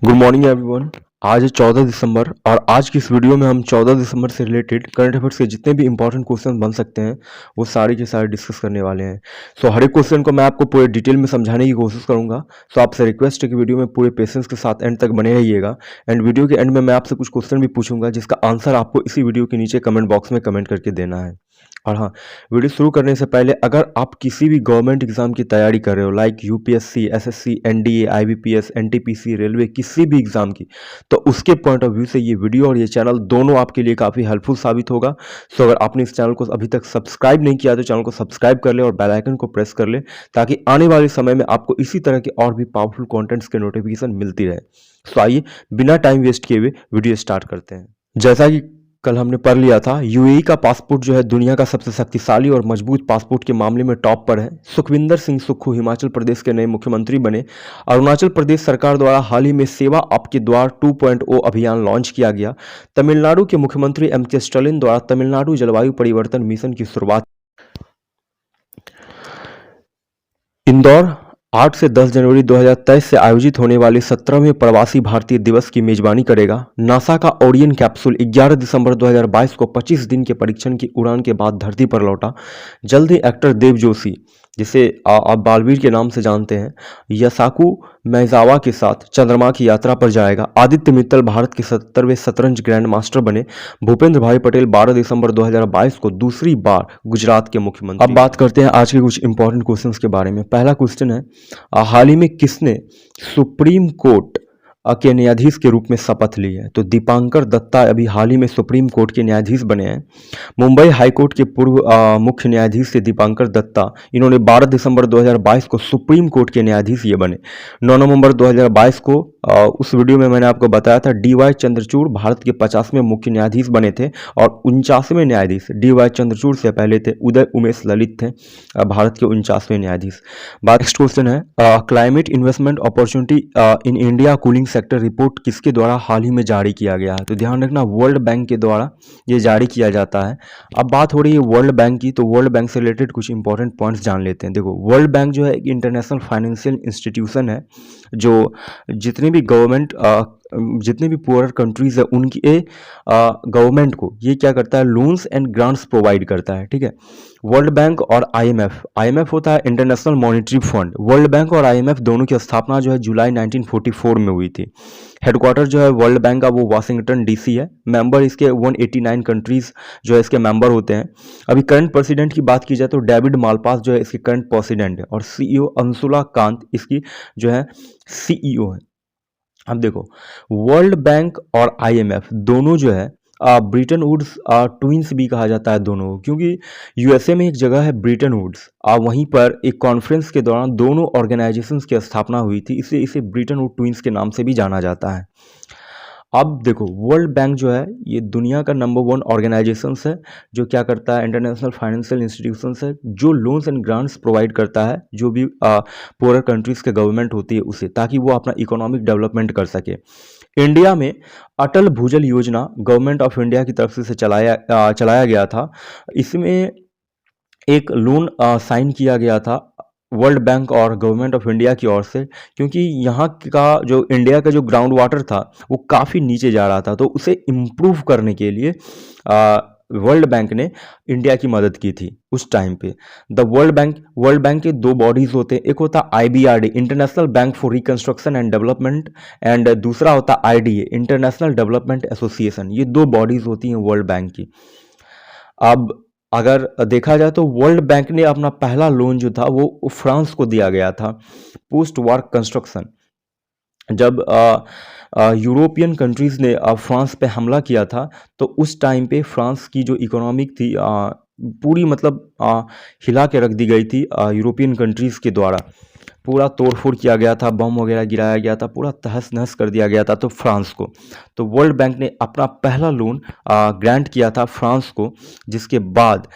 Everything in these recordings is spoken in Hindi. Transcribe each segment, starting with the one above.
Good morning everyone. आज है 14 दिसंबर और आज की इस वीडियो में हम 14 दिसंबर से रिलेटेड करंट अफेयर्स के जितने भी इंपॉर्टेंट क्वेश्चन बन सकते हैं वो सारे के सारे डिस्कस करने वाले हैं। हर एक क्वेश्चन को मैं आपको पूरे डिटेल में समझाने की कोशिश करूंगा। आपसे रिक्वेस्ट है कि वीडियो में पूरे पेशेंस के साथ एंड तक बने रहिएगा। एंड वीडियो के एंड में मैं आपसे कुछ क्वेश्चन भी पूछूंगा जिसका आंसर आपको इसी वीडियो के नीचे कमेंट बॉक्स में कमेंट करके देना है। और हाँ, वीडियो शुरू करने से पहले अगर आप किसी भी गवर्नमेंट एग्जाम की तैयारी कर रहे हो like UPSC, SSC, NDA, IBPS, NTPC, railway, किसी भी एग्जाम की, तो उसके पॉइंट ऑफ व्यू से ये वीडियो और ये चैनल दोनों आपके लिए काफ़ी हेल्पफुल साबित होगा। अगर आपने इस चैनल को अभी तक सब्सक्राइब नहीं किया तो चैनल को सब्सक्राइब कर ले और बेल आइकन को प्रेस कर ले ताकि आने वाले समय में आपको इसी तरह के और भी पावरफुल कॉन्टेंट्स के नोटिफिकेशन मिलती रहे। आइए बिना टाइम वेस्ट किए हुए वीडियो स्टार्ट करते हैं। जैसा कि कल हमने पढ़ लिया था, यूएई का पासपोर्ट जो है दुनिया का सबसे शक्तिशाली और मजबूत पासपोर्ट के मामले में टॉप पर है। सुखविंदर सिंह सुक्खू हिमाचल प्रदेश के नए मुख्यमंत्री बने। अरुणाचल प्रदेश सरकार द्वारा हाल ही में सेवा आपके द्वार 2.0 अभियान लॉन्च किया गया। तमिलनाडु के मुख्यमंत्री एम.के. स्टालिन द्वारा तमिलनाडु जलवायु परिवर्तन मिशन की शुरुआत। इंदौर 8 से 10 जनवरी 2023 से आयोजित होने वाले 17वें प्रवासी भारतीय दिवस की मेजबानी करेगा। नासा का ओरियन कैप्सूल 11 दिसंबर 2022 को 25 दिन के परीक्षण की उड़ान के बाद धरती पर लौटा। जल्द ही एक्टर देव जोशी, जिसे आप बालवीर के नाम से जानते हैं, यसाकू मैजावा के साथ चंद्रमा की यात्रा पर जाएगा। आदित्य मित्तल भारत के 77वें शतरंज ग्रैंड मास्टर बने। भूपेंद्र भाई पटेल 12 दिसंबर 2022 को दूसरी बार गुजरात के मुख्यमंत्री। अब बात करते हैं आज के कुछ इंपॉर्टेंट क्वेश्चंस के बारे में। पहला क्वेश्चन है, हाल ही में किसने सुप्रीम कोर्ट के न्यायाधीश के रूप में शपथ ली है? तो दीपांकर दत्ता अभी हाल ही में सुप्रीम कोर्ट के न्यायाधीश बने हैं। मुंबई हाई कोर्ट के पूर्व मुख्य न्यायाधीश थे दीपांकर दत्ता। इन्होंने 12 दिसंबर 2022 को सुप्रीम कोर्ट के न्यायाधीश ये बने। 9 नवंबर 2022 को उस वीडियो में मैंने आपको बताया था डीवाई चंद्रचूड़ भारत के 50वें मुख्य न्यायाधीश बने थे और 49वें न्यायाधीश डीवाई चंद्रचूड़ से पहले थे उदय उमेश ललित थे भारत के 49वें न्यायाधीश। नेक्स्ट क्वेश्चन है, climate investment opportunity in India cooling sector report किसके द्वारा हाल ही में जारी किया गया है? तो ध्यान रखना, वर्ल्ड बैंक के द्वारा ये जारी किया जाता है। अब बात हो रही है वर्ल्ड बैंक की, तो वर्ल्ड बैंक से रिलेटेड कुछ इंपॉर्टेंट पॉइंट्स जान लेते हैं। देखो, वर्ल्ड बैंक जो है एक इंटरनेशनल फाइनेंशियल इंस्टीट्यूशन है जो जितने भी गवर्नमेंट जितने भी पुअर कंट्रीज है उनकी गवर्नमेंट को ये क्या करता है, लोन्स एंड ग्रांट्स प्रोवाइड करता है। ठीक है, वर्ल्ड बैंक और आईएमएफ होता है international monetary fund. World bank और आईएमएफ दोनों की स्थापना जो है जुलाई 1944 में हुई थी। हेडक्वार्टर जो है वर्ल्ड बैंक का वो वाशिंगटन डीसी है। मेंबर इसके 189 कंट्रीज जो है इसके मेंबर होते हैं। अभी करंट प्रेसिडेंट की बात की जाए तो डेविड मालपास जो है इसके करंट प्रेसिडेंट है और सीईओ अंशुला कांत इसकी जो है सीईओ है। अब देखो, वर्ल्ड बैंक और आईएमएफ दोनों जो है ब्रिटन वुड्स ट्विंस भी कहा जाता है दोनों को, क्योंकि यूएसए में एक जगह है ब्रिटन वुड्स, वहीं पर एक कॉन्फ्रेंस के दौरान दोनों ऑर्गेनाइजेशंस की स्थापना हुई थी, इसलिए इसे ब्रिटन वुड ट्विंस के नाम से भी जाना जाता है। अब देखो, वर्ल्ड बैंक जो है ये दुनिया का नंबर 1 ऑर्गेनाइजेशंस है जो क्या करता है, इंटरनेशनल फाइनेंशियल इंस्टीट्यूशंस है जो लोन्स एंड ग्रांट्स प्रोवाइड करता है जो भी पुअर कंट्रीज के गवर्नमेंट होती है उसे, ताकि वो अपना इकोनॉमिक डेवलपमेंट कर सके। इंडिया में अटल भूजल योजना गवर्नमेंट ऑफ इंडिया की तरफ से चलाया गया था। इसमें एक लोन साइन किया गया था वर्ल्ड बैंक और गवर्नमेंट ऑफ इंडिया की ओर से, क्योंकि यहाँ का जो इंडिया का जो ग्राउंड वाटर था वो काफ़ी नीचे जा रहा था, तो उसे इम्प्रूव करने के लिए वर्ल्ड बैंक ने इंडिया की मदद की थी उस टाइम पे। वर्ल्ड बैंक के 2 बॉडीज होते हैं, एक होता है IBRD international bank for reconstruction and development and दूसरा होता है आईडीए इंटरनेशनल डेवलपमेंट एसोसिएशन। ये 2 बॉडीज होती हैं वर्ल्ड बैंक की। अब अगर देखा जाए तो वर्ल्ड बैंक ने अपना पहला लोन जो था वो फ्रांस को दिया गया था पोस्ट वार कंस्ट्रक्शन। जब यूरोपियन कंट्रीज़ ने फ्रांस पे हमला किया था तो उस टाइम पे फ्रांस की जो इकोनॉमिक थी पूरी मतलब हिला के रख दी गई थी यूरोपियन कंट्रीज़ के द्वारा। पूरा तोड़फोड़ किया गया था, बम वगैरह गिराया गया था, पूरा तहस नहस कर दिया गया था तो फ्रांस को। तो वर्ल्ड बैंक ने अपना पहला लोन ग्रांट किया था फ्रांस को, जिसके बाद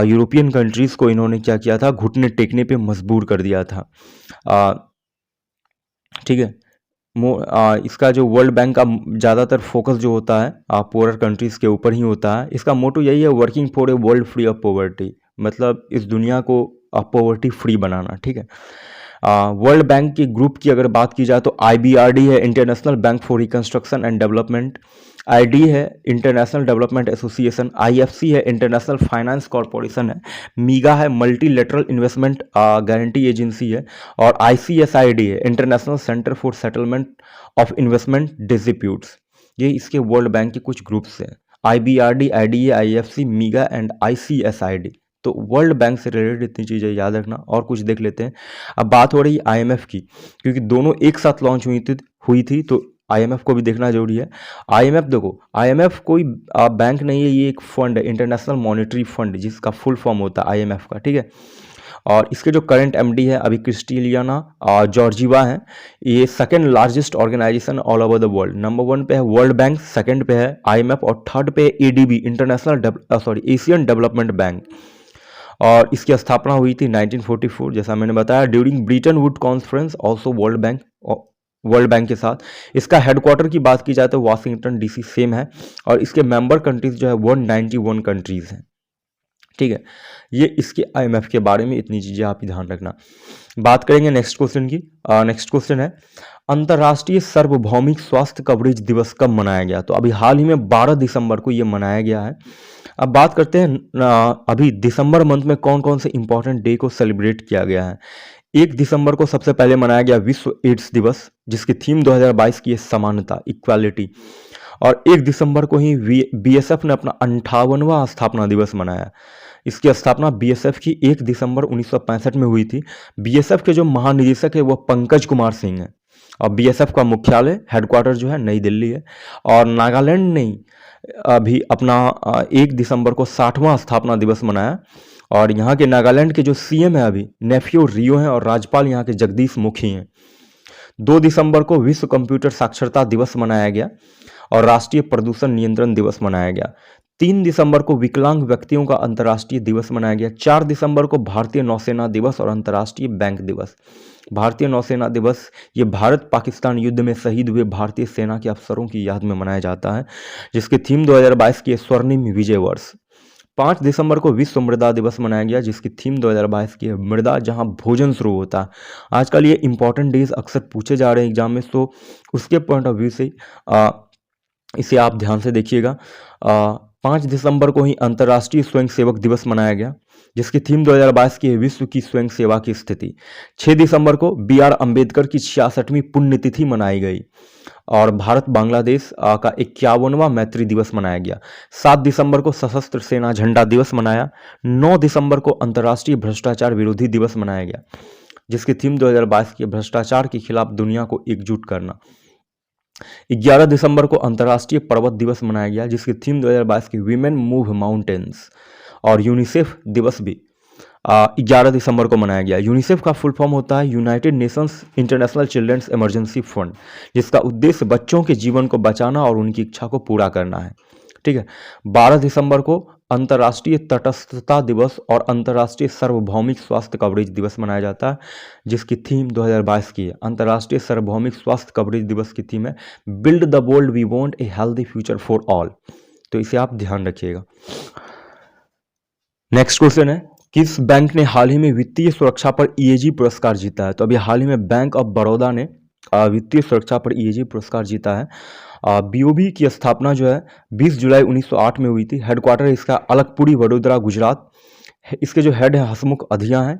यूरोपियन कंट्रीज़ को इन्होंने क्या किया था, घुटने टेकने पे मजबूर कर दिया था। ठीक है, इसका जो वर्ल्ड बैंक का ज़्यादातर फोकस जो होता है पुअर कंट्रीज़ के ऊपर ही होता है। इसका मोटो यही है, working for a world free of poverty, मतलब इस दुनिया को पॉवर्टी फ्री बनाना। ठीक है, वर्ल्ड बैंक के ग्रुप की अगर बात की जाए तो IBRD है, international bank for reconstruction and development, ID है, इंटरनेशनल डेवलपमेंट एसोसिएशन, IFC है, इंटरनेशनल फाइनेंस कॉरपोरेशन है, मीगा है, मल्टीलेटरल इन्वेस्टमेंट गारंटी एजेंसी है, और ICSID है, international centre for settlement of investment disputes. ये इसके वर्ल्ड बैंक के कुछ ग्रुप्स हैं, IBRD, IDA, IFC, मीगा and ICSID। तो वर्ल्ड बैंक से रिलेटेड इतनी चीज़ें याद रखना। और कुछ देख लेते हैं। अब बात हो रही है IMF की, क्योंकि दोनों एक साथ लॉन्च हुई थी तो IMF को भी देखना जरूरी है। IMF देखो, IMF कोई बैंक नहीं है, ये एक फंड है, इंटरनेशनल मॉनेटरी फंड, जिसका फुल फॉर्म होता है IMF का, ठीक है। और इसके जो करंट MD है अभी क्रिस्टेलियाना जॉर्जिवा है। ये second largest organisation all over the world. Number 1 पे है वर्ल्ड बैंक, सेकंड पे है IMF और थर्ड पे है ADB, एशियन डेवलपमेंट बैंक। और इसकी स्थापना हुई थी 1944, जैसा मैंने बताया, during Britain would conference, also world bank के साथ। इसका हेडक्वार्टर की बात की जाए तो वाशिंगटन DC सेम है, और इसके मेंबर कंट्रीज जो है 191 कंट्रीज हैं, ठीक है। ये इसके IMF के बारे में इतनी चीज़ें आप ध्यान रखना। बात करेंगे नेक्स्ट क्वेश्चन की। नेक्स्ट क्वेश्चन है, अंतर्राष्ट्रीय सार्वभौमिक स्वास्थ्य कवरेज दिवस कब मनाया गया? तो अभी हाल ही में 12 दिसंबर को ये मनाया गया है। अब बात करते हैं अभी दिसंबर मंथ में कौन कौन से इंपॉर्टेंट डे को सेलिब्रेट किया गया है। 1 दिसंबर को सबसे पहले मनाया गया विश्व एड्स दिवस, जिसकी थीम 2022 की है समानता, इक्वालिटी। और 1 दिसंबर को ही BSF ने अपना 58वां स्थापना दिवस मनाया। इसकी स्थापना BSF की 1 दिसंबर 1965 में हुई थी। BSF के जो महानिदेशक है वो पंकज कुमार सिंह है, और BSF का मुख्यालय हेडक्वार्टर जो है नई दिल्ली है। और नागालैंड ने अभी अपना 1 दिसंबर को 60वां स्थापना दिवस मनाया। और यहाँ के नागालैंड के जो CM है अभी नेफ्यू रियो हैं, और राज्यपाल यहाँ के जगदीश मुखी हैं। 2 दिसंबर को विश्व कंप्यूटर साक्षरता दिवस मनाया गया, और राष्ट्रीय प्रदूषण नियंत्रण दिवस मनाया गया। 3 दिसंबर को विकलांग व्यक्तियों का अंतर्राष्ट्रीय दिवस मनाया गया। 4 दिसंबर को भारतीय नौसेना दिवस और अंतर्राष्ट्रीय बैंक दिवस। भारतीय नौसेना दिवस ये भारत पाकिस्तान युद्ध में शहीद हुए भारतीय सेना के अफसरों की याद में मनाया जाता है, जिसकी थीम 2022 की है स्वर्णिम विजय वर्ष। 5 दिसंबर को विश्व मृदा दिवस मनाया गया, जिसकी थीम 2022 की है मृदा जहां भोजन शुरू होता है। आजकल ये इंपॉर्टेंट डेज अक्सर पूछे जा रहे हैं एग्जाम में, तो उसके पॉइंट ऑफ व्यू से इसे आप ध्यान से देखिएगा। 5 दिसंबर को ही अंतर्राष्ट्रीय स्वयंसेवक दिवस मनाया गया, जिसकी थीम 2022 की है विश्व की स्वयं सेवा की स्थिति। 6 दिसंबर को BR अम्बेडकर की 66वीं पुण्यतिथि मनाई गई, और भारत बांग्लादेश का 51वां मैत्री दिवस मनाया गया। 7 दिसंबर को सशस्त्र सेना झंडा दिवस मनाया। 9 दिसंबर को अंतर्राष्ट्रीय भ्रष्टाचार विरोधी दिवस मनाया गया, जिसकी थीम 2022 की भ्रष्टाचार के खिलाफ दुनिया को एकजुट करना। 11 दिसंबर को अंतर्राष्ट्रीय पर्वत दिवस मनाया गया, जिसकी थीम 2022 की वीमेन मूव माउंटेन्स। और यूनिसेफ दिवस भी 11 दिसंबर को मनाया गया। यूनिसेफ का फुल फॉर्म होता है United Nations International Children's Emergency Fund, जिसका उद्देश्य बच्चों के जीवन को बचाना और उनकी इच्छा को पूरा करना है, ठीक है। 12 दिसंबर को अंतर्राष्ट्रीय तटस्थता दिवस और अंतर्राष्ट्रीय सार्वभौमिक स्वास्थ्य कवरेज दिवस मनाया जाता है, जिसकी थीम 2022 की है। अंतर्राष्ट्रीय सार्वभौमिक स्वास्थ्य कवरेज दिवस की थीम है build the world we want a healthy future for all. तो इसे आप ध्यान रखिएगा। नेक्स्ट क्वेश्चन है, किस बैंक ने हाल ही में वित्तीय सुरक्षा पर EAG पुरस्कार जीता है? तो अभी हाल ही में बैंक ऑफ बड़ौदा ने वित्तीय सुरक्षा पर EAG पुरस्कार जीता है। BOB की स्थापना जो है 20 जुलाई 1908 में हुई थी। हेडक्वार्टर इसका अलकपुरी वडोदरा गुजरात। इसके जो हेड है हसमुख अधिया हैं,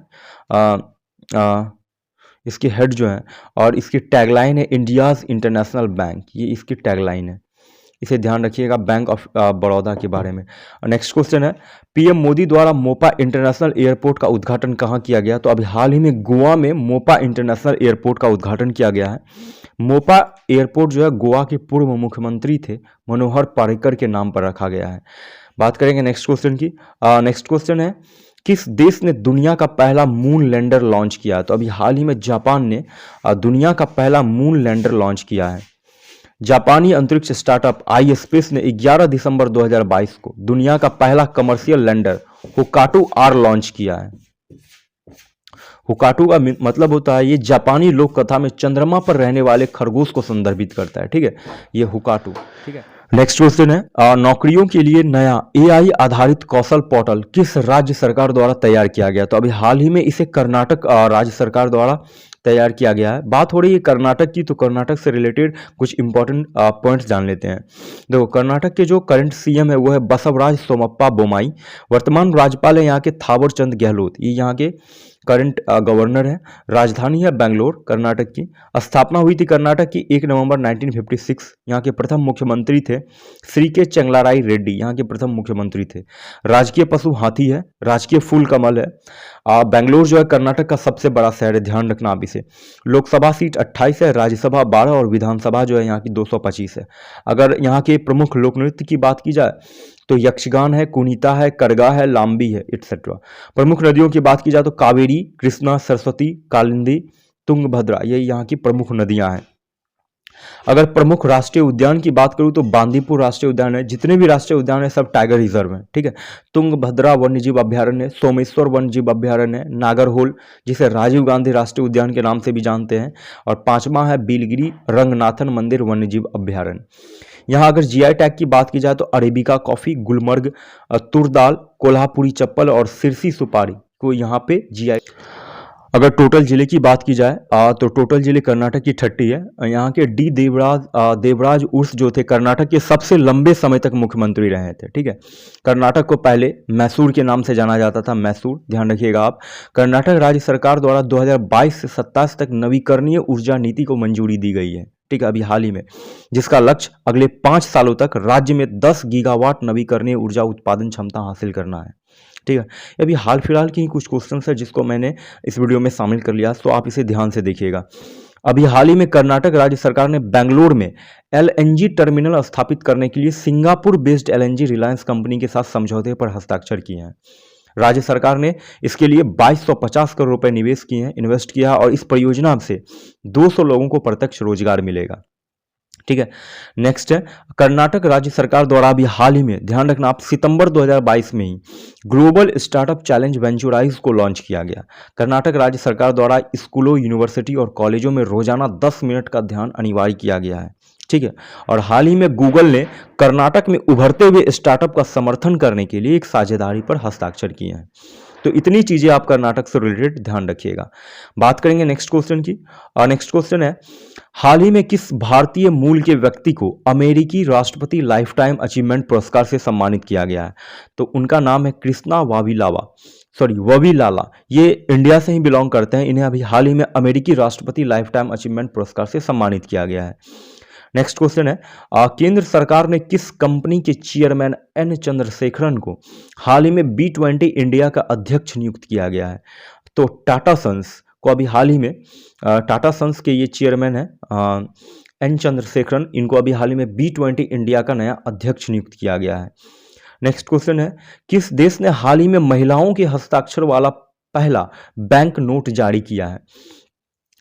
इसके हेड जो है, और इसकी टैगलाइन है इंडियाज इंटरनेशनल बैंक। ये इसकी टैगलाइन है, इसे ध्यान रखिएगा बैंक ऑफ बड़ौदा के बारे में। नेक्स्ट क्वेश्चन है, PM मोदी द्वारा मोपा इंटरनेशनल एयरपोर्ट का उद्घाटन कहाँ किया गया? तो अभी हाल ही में गोवा में मोपा इंटरनेशनल एयरपोर्ट का उद्घाटन किया गया है। मोपा एयरपोर्ट जो है गोवा के पूर्व मुख्यमंत्री थे मनोहर पर्रिकर के नाम पर रखा गया है। बात करेंगे नेक्स्ट क्वेश्चन की। नेक्स्ट क्वेश्चन है, किस देश ने दुनिया का पहला मून लैंडर लॉन्च किया? तो अभी हाल ही में जापान ने दुनिया का पहला मून लैंडर लॉन्च किया है। जापानी अंतरिक्ष स्टार्टअप iSpace ने 11 दिसंबर 2022 को दुनिया का पहला कमर्शियल लैंडर हुकाटू R लॉन्च किया है। हुकाटू का मतलब होता है, ये जापानी लोक कथा में चंद्रमा पर रहने वाले खरगोश को संदर्भित करता है, ठीक है, ये हुकाटू, ठीक है। नेक्स्ट क्वेश्चन है, नौकरियों के लिए नया AI आधारित कौशल पोर्टल किस राज्य सरकार द्वारा तैयार किया गया? तो अभी हाल ही में इसे कर्नाटक राज्य सरकार द्वारा तैयार किया गया है। बात हो रही है कर्नाटक की, तो कर्नाटक से रिलेटेड कुछ इंपॉर्टेंट पॉइंट्स जान लेते हैं। देखो, कर्नाटक के जो करंट सीएम है वो है बसवराज सोमप्पा बोमाई। वर्तमान राज्यपाल है यहाँ के थावर चंद गहलोत, ये यहाँ के करंट गवर्नर है। राजधानी है बेंगलोर कर्नाटक की। स्थापना हुई थी कर्नाटक की 1 नवंबर 1956। यहाँ के प्रथम मुख्यमंत्री थे श्री के चंगलाराय रेड्डी, यहाँ के प्रथम मुख्यमंत्री थे। राजकीय पशु हाथी है, राजकीय फूल कमल है। बेंगलोर जो है कर्नाटक का सबसे बड़ा शहर है, ध्यान रखना आप इसे। लोकसभा सीट 28 है, राज्यसभा 12 और विधानसभा जो है यहाँ की 225 है। अगर यहाँ के प्रमुख लोक नृत्य की बात की जाए तो यक्षगान है, कुनीता है, करगा है, लाम्बी है, एटसेट्रा। प्रमुख नदियों की बात की जाए तो कावेरी, कृष्णा, सरस्वती, कालिंदी, तुंगभद्रा, ये यहाँ की प्रमुख नदियां हैं। अगर प्रमुख राष्ट्रीय उद्यान की बात करूं तो बांदीपुर राष्ट्रीय उद्यान है। जितने भी राष्ट्रीय उद्यान है सब टाइगर रिजर्व है, ठीक है। तुंगभद्रा वन्यजीव अभ्यारण्य, सोमेश्वर वन्यजीव अभ्यारण्य, नागरहोल जिसे राजीव गांधी राष्ट्रीय उद्यान के नाम से भी जानते हैं, और पांचवा है बिलगिरी रंगनाथन मंदिर वन्यजीव अभ्यारण्य। यहाँ अगर जीआई टैग की बात की जाए तो अरेबिका कॉफी, गुलमर्ग तुर दाल, कोल्हापुरी चप्पल और सिरसी सुपारी को यहाँ पे जीआई। अगर टोटल जिले की बात की जाए तो टोटल जिले कर्नाटक की 30 है। यहाँ के डी देवराज उर्स जो थे कर्नाटक के सबसे लंबे समय तक मुख्यमंत्री रहे थे, ठीक है। कर्नाटक को पहले मैसूर के नाम से जाना जाता था, मैसूर, ध्यान रखिएगा आप। कर्नाटक राज्य सरकार द्वारा 2022 से 27 तक नवीकरणीय ऊर्जा नीति को मंजूरी दी गई है, ठीक है, अभी हाल ही में, जिसका लक्ष्य अगले 5 सालों तक राज्य में 10 गीगावाट नवीकरणीय ऊर्जा उत्पादन क्षमता हासिल करना है, ठीक है। अभी हाल फिलहाल की ही कुछ क्वेश्चन है जिसको मैंने इस वीडियो में शामिल कर लिया, तो आप इसे ध्यान से देखिएगा। अभी हाल ही में कर्नाटक राज्य सरकार ने बेंगलोर में एलएनजी टर्मिनल स्थापित करने के लिए Singapore based LNG Reliance company के साथ समझौते पर हस्ताक्षर किए हैं। राज्य सरकार ने इसके लिए 2250 करोड़ रुपए निवेश किए हैं, इन्वेस्ट किया, और इस परियोजना से 200 लोगों को प्रत्यक्ष रोजगार मिलेगा, ठीक है। नेक्स्ट है कर्नाटक राज्य सरकार द्वारा अभी हाल ही में, ध्यान रखना आप, सितंबर 2022 में ही ग्लोबल स्टार्टअप चैलेंज वेंचुराइज को लॉन्च किया गया। कर्नाटक राज्य सरकार द्वारा स्कूलों, यूनिवर्सिटी और कॉलेजों में रोजाना 10 मिनट का ध्यान अनिवार्य किया गया है, ठीक है। और हाल ही में गूगल ने कर्नाटक में उभरते हुए स्टार्टअप का समर्थन करने के लिए एक साझेदारी पर हस्ताक्षर किए हैं। तो इतनी चीजें आप कर्नाटक से रिलेटेड ध्यान रखिएगा। बात करेंगे नेक्स्ट क्वेश्चन की, और नेक्स्ट क्वेश्चन है, हाल ही में किस भारतीय मूल के व्यक्ति को अमेरिकी राष्ट्रपति लाइफ टाइम अचीवमेंट पुरस्कार से सम्मानित किया गया है? तो उनका नाम है कृष्णा ववीलाला। ये इंडिया से ही बिलोंग करते हैं। इन्हें अभी हाल ही में अमेरिकी राष्ट्रपति लाइफ टाइम अचीवमेंट पुरस्कार से सम्मानित किया गया है। नेक्स्ट क्वेश्चन है, केंद्र सरकार ने किस कंपनी के चेयरमैन एन चंद्रशेखरन को हाल ही में B20 इंडिया का अध्यक्ष नियुक्त किया गया है? तो टाटा सन्स को अभी हाल ही में, टाटा सन्स के ये चेयरमैन है एन चंद्रशेखरन, इनको अभी हाल ही में B20 इंडिया का नया अध्यक्ष नियुक्त किया गया है। नेक्स्ट क्वेश्चन है, किस देश ने हाल ही में महिलाओं के हस्ताक्षर वाला पहला बैंक नोट जारी किया है?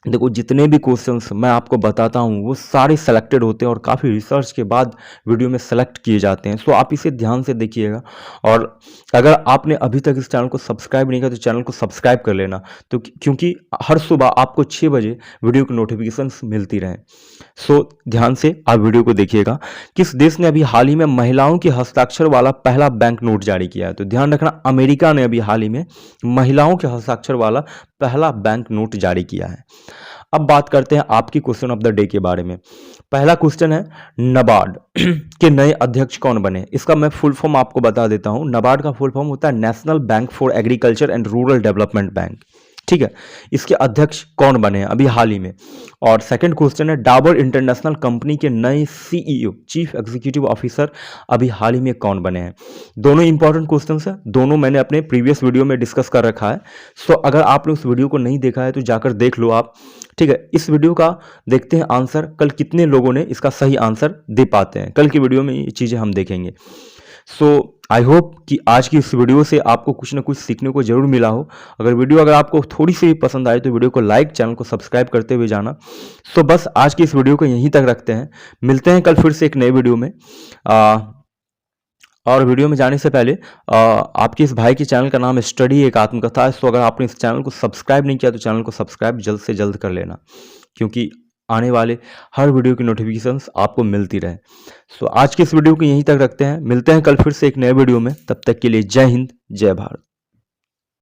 देखो, जितने भी क्वेश्चंस मैं आपको बताता हूँ वो सारे सेलेक्टेड होते हैं और काफ़ी रिसर्च के बाद वीडियो में सेलेक्ट किए जाते हैं, सो आप इसे ध्यान से देखिएगा। और अगर आपने अभी तक इस चैनल को सब्सक्राइब नहीं किया तो चैनल को सब्सक्राइब कर लेना, तो क्योंकि हर सुबह आपको 6 बजे वीडियो की नोटिफिकेशंस मिलती रहें। सो ध्यान से आप वीडियो को देखिएगा। किस देश ने अभी हाल ही में महिलाओं के हस्ताक्षर वाला पहला बैंक नोट जारी किया है? तो ध्यान रखना, अमेरिका ने अभी हाल ही में महिलाओं के हस्ताक्षर वाला पहला बैंक नोट जारी किया है। अब बात करते हैं आपकी क्वेश्चन ऑफ द डे के बारे में। पहला क्वेश्चन है, नाबार्ड के नए अध्यक्ष कौन बने? इसका मैं फुल फॉर्म आपको बता देता हूं। नाबार्ड का फुल फॉर्म होता है national bank for agriculture and rural development bank, ठीक है। इसके अध्यक्ष कौन बने हैं अभी हाल ही में? और सेकंड क्वेश्चन है, डाबर इंटरनेशनल कंपनी के नए सीईओ, चीफ एग्जीक्यूटिव ऑफिसर अभी हाल ही में कौन बने हैं? दोनों इंपॉर्टेंट क्वेश्चंस हैं, दोनों मैंने अपने प्रीवियस वीडियो में डिस्कस कर रखा है। सो अगर आपने उस वीडियो को नहीं देखा है तो जाकर देख लो आप, ठीक है। इस वीडियो का देखते हैं आंसर, कल कितने लोगों ने इसका सही आंसर दे पाते हैं। कल की वीडियो में ये चीज़ें हम देखेंगे। सो आई होप कि आज की इस वीडियो से आपको कुछ ना कुछ सीखने को जरूर मिला हो। अगर आपको थोड़ी सी भी पसंद आए तो वीडियो को लाइक, चैनल को सब्सक्राइब करते हुए जाना। सो बस आज की इस वीडियो को यहीं तक रखते हैं, मिलते हैं कल फिर से एक नए वीडियो में। और वीडियो में जाने से पहले आपके इस भाई के चैनल का नाम है स्टडी एक आत्मकथा है। सो अगर आपने इस चैनल को सब्सक्राइब नहीं किया तो चैनल को सब्सक्राइब जल्द से जल्द कर लेना, क्योंकि आने वाले हर वीडियो की नोटिफिकेशंस आपको मिलती रहे। सो आज के इस वीडियो को यहीं तक रखते हैं, मिलते हैं कल फिर से एक नए वीडियो में। तब तक के लिए जय हिंद, जय भारत।